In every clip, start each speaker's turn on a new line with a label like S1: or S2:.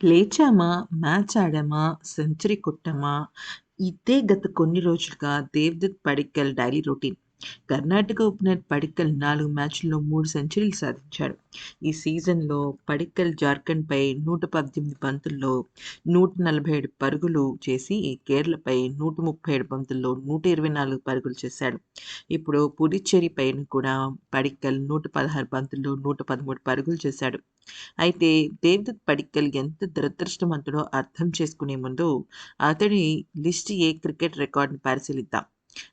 S1: లేచామా, match ఆడామా, century కొట్టామా ఇదే గత కొన్ని రోజులుగా Devdutt Padikkal daily routine. Karnataka opener Padikkal 4 మ్యాచ్‌ల్లో 3 సెంచరీలు సాధించాడు. ఈ సీజన్‌లో పడిక్కల్ జార్ఖండ్‌పై 118 బంతుల్లో 147 పరుగులు చేసి కేరళపై 137 బంతుల్లో 124 పరుగులు చేశాడు. ఇప్పుడు పుదుచ్చేరి పైన కూడా పడిక్కల్ 116 బంతుల్లో 113 పరుగులు చేశాడు. అయితే దేవదత్ పడిక్కల్ ఎంత దురదృష్టవంతుడో అర్థం చేసుకునే ముందు అతడి లిస్ట్ ఏ క్రికెట్ రికార్డ్‌ని పరిశీలిద్దాం.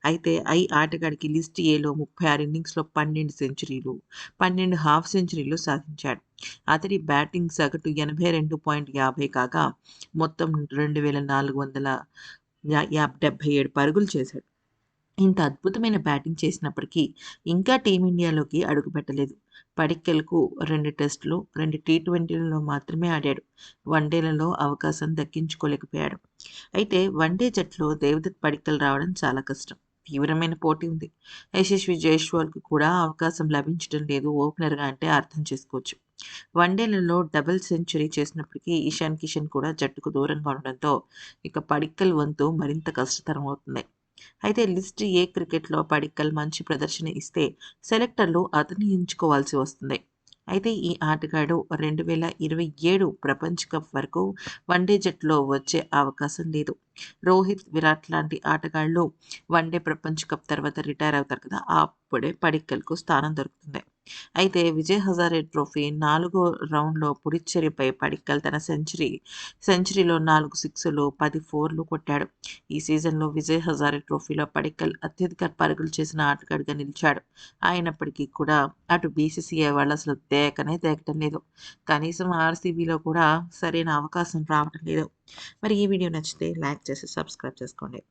S1: అయితే ఈ ఆటగాడికి లిస్ట్ ఏలో 36 ఇన్నింగ్స్‌లో 12 సెంచరీలు, 12 హాఫ్ సెంచరీలు సాధించాడు. అతడి బ్యాటింగ్ సగటు 82.50 కాగా మొత్తం 2477 పరుగులు చేశాడు. ఇంత అద్భుతమైన బ్యాటింగ్ చేసినప్పటికీ ఇంకా టీమిండియాలోకి అడుగుపెట్టలేదు. పడిక్కల్‌కు 2 టెస్టులు, 2 టీ20లలో మాత్రమే ఆడాడు. వన్డేలలో అవకాశం దక్కించుకోలేకపోయాడు. అయితే వన్డే జట్టులో దేవదత్ పడిక్కల్ రావడం చాలా కష్టం. తీవ్రమైన పోటీ ఉంది. యశస్వి జైస్వాల్‌కు కూడా అవకాశం లభించడం లేదు ఓపెనర్‌గా అంటే అర్థం చేసుకోవచ్చు. వన్డేలలో డబుల్ సెంచరీ చేసినప్పటికీ ఇషాన్ కిషన్ కూడా జట్టుకు దూరంగా ఉండడంతో ఇక పడిక్కల్ వంతు మరింత కష్టతరం అవుతుంది. అయితే లిస్ట్ ఏ క్రికెట్‌లో పడిక్కల్ మంచి ప్రదర్శన ఇస్తే సెలెక్టర్లు అతన్ని ఎంచుకోవాల్సి వస్తుంది. అయితే ఈ ఆటగాడు 2027 ప్రపంచ కప్ వరకు వన్డే జట్టులో వచ్చే అవకాశం లేదు. రోహిత్, విరాట్ లాంటి ఆటగాళ్లు వన్డే ప్రపంచ కప్ తర్వాత రిటైర్ అవుతారు కదా! అప్పుడే పడిక్కల్‌కు స్థానం దొరుకుతుంది. అయితే విజయ్ హజారే ట్రోఫీ 4 రౌండ్‌లో పుడుచ్చేరిపై పడిక్కల్ తన సెంచరీలో 4 సిక్సులు, 10 ఫోర్లు కొట్టాడు. ఈ సీజన్‌లో విజయ్ హజారే ట్రోఫీలో పడిక్కల్ అత్యధిక పరుగులు చేసిన ఆటగాడిగా నిలిచాడు. అయినప్పటికీ కూడా అటు బీసీసీఐ వాళ్ళు అసలు దేకనే దేకటం లేదు. కనీసం ఆర్‌సీబీలో కూడా సరైన అవకాశం రావటం లేదు. మరి ఈ వీడియో నచ్చితే లైక్ చేసి సబ్స్క్రైబ్ చేసుకోండి.